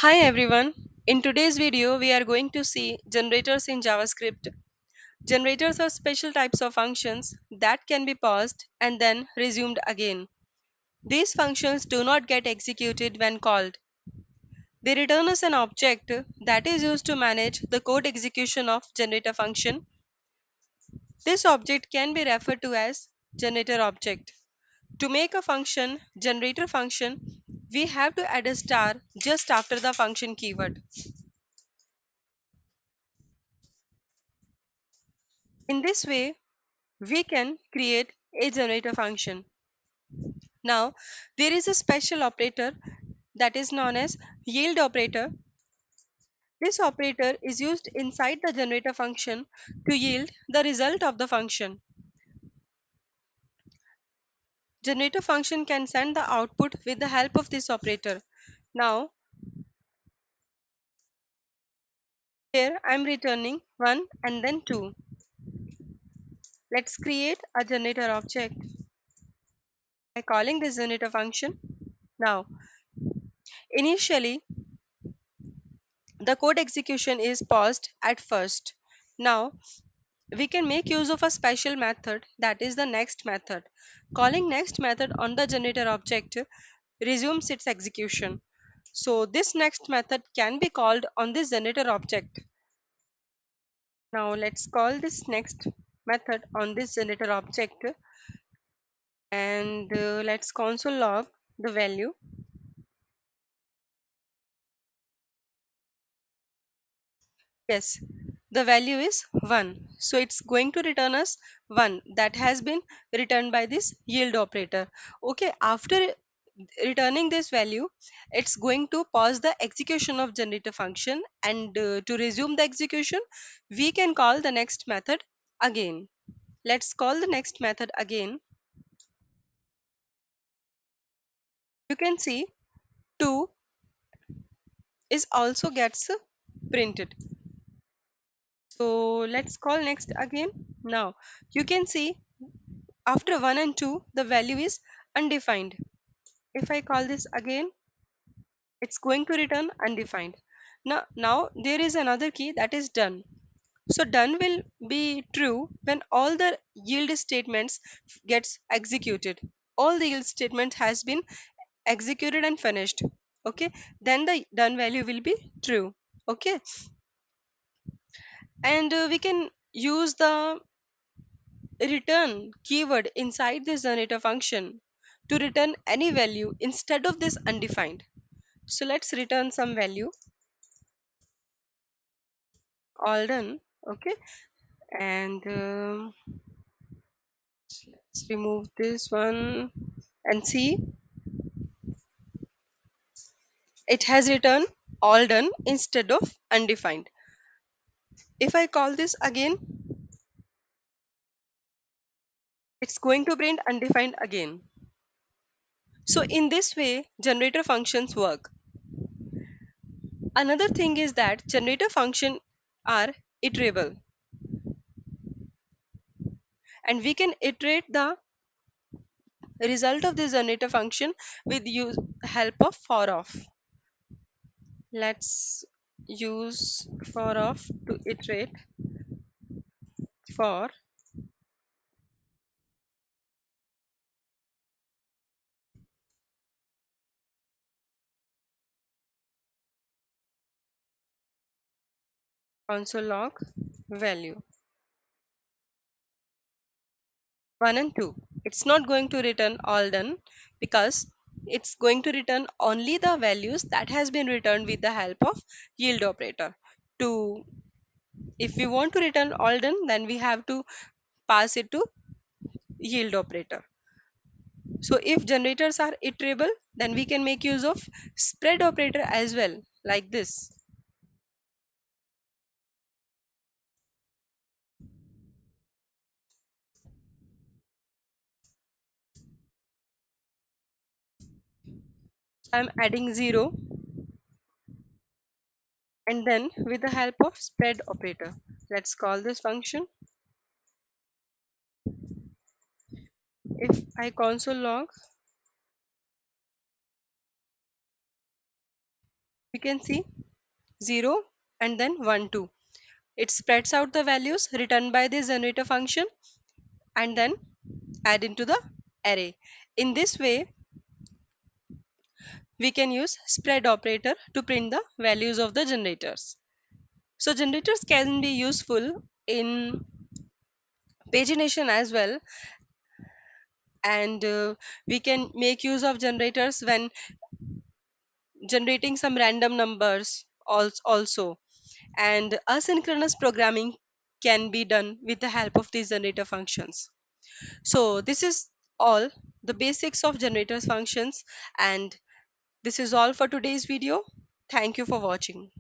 Hi everyone. In today's video, we are going to see generators in JavaScript. Generators are special types of functions that can be paused and then resumed again. These functions do not get executed when called. They return us an object that is used to manage the code execution of generator function. This object can be referred to as generator object. To make a function generator function, we have to add a star just after the function keyword. In this way, we can create a generator function. Now, there is a special operator that is known as yield operator. This operator is used inside the generator function to yield the result of the function. Generator function can send the output with the help of this operator. Now, here I am returning 1 and then 2. Let's create a generator object by calling this generator function. Now, initially, the code execution is paused at first. Now, we can make use of a special method, that is the next method. Calling next method on the generator object resumes its execution. So this next method can be called on this generator object. Now let's call this next method on this generator object and let's console log the value. Yes, the value is 1. So it's going to return us 1 that has been returned by this yield operator. Okay, after returning this value, it's going to pause the execution of generator function and to resume the execution, we can call the next method again. Let's call the next method again. You can see 2 is also gets printed. So let's call next again. Now you can see after 1 and 2, the value is undefined. If I call this again, it's going to return undefined. Now there is another key that is done. So done will be true when all the yield statements gets executed. All the yield statement has been executed and finished. Okay, then the done value will be true. Okay, and we can use the return keyword inside this generator function to return any value instead of this undefined. So let's return some value. All done. Okay, and let's remove this one and see it has returned all done instead of undefined. If I call this again, it's going to print undefined again. So in this way, generator functions work. Another thing is that generator function are iterable and we can iterate the result of this generator function with use help of for of. Let's use for of to iterate for console log value 1 and 2. It's not going to return all done because it's going to return only the values that has been returned with the help of yield operator. To if we want to return all done, then we have to pass it to yield operator. So if generators are iterable, then we can make use of spread operator as well, like this. I'm adding 0 and then with the help of spread operator. Let's call this function. If I console log We can see 0 and then 1, 2. It spreads out the values returned by this generator function and then add into the array. In this way, we can use spread operator to print the values of the generators. So generators can be useful in pagination as well, and we can make use of generators when generating some random numbers also, and asynchronous programming can be done with the help of these generator functions. So this is all the basics of generators functions, and this is all for today's video. Thank you for watching.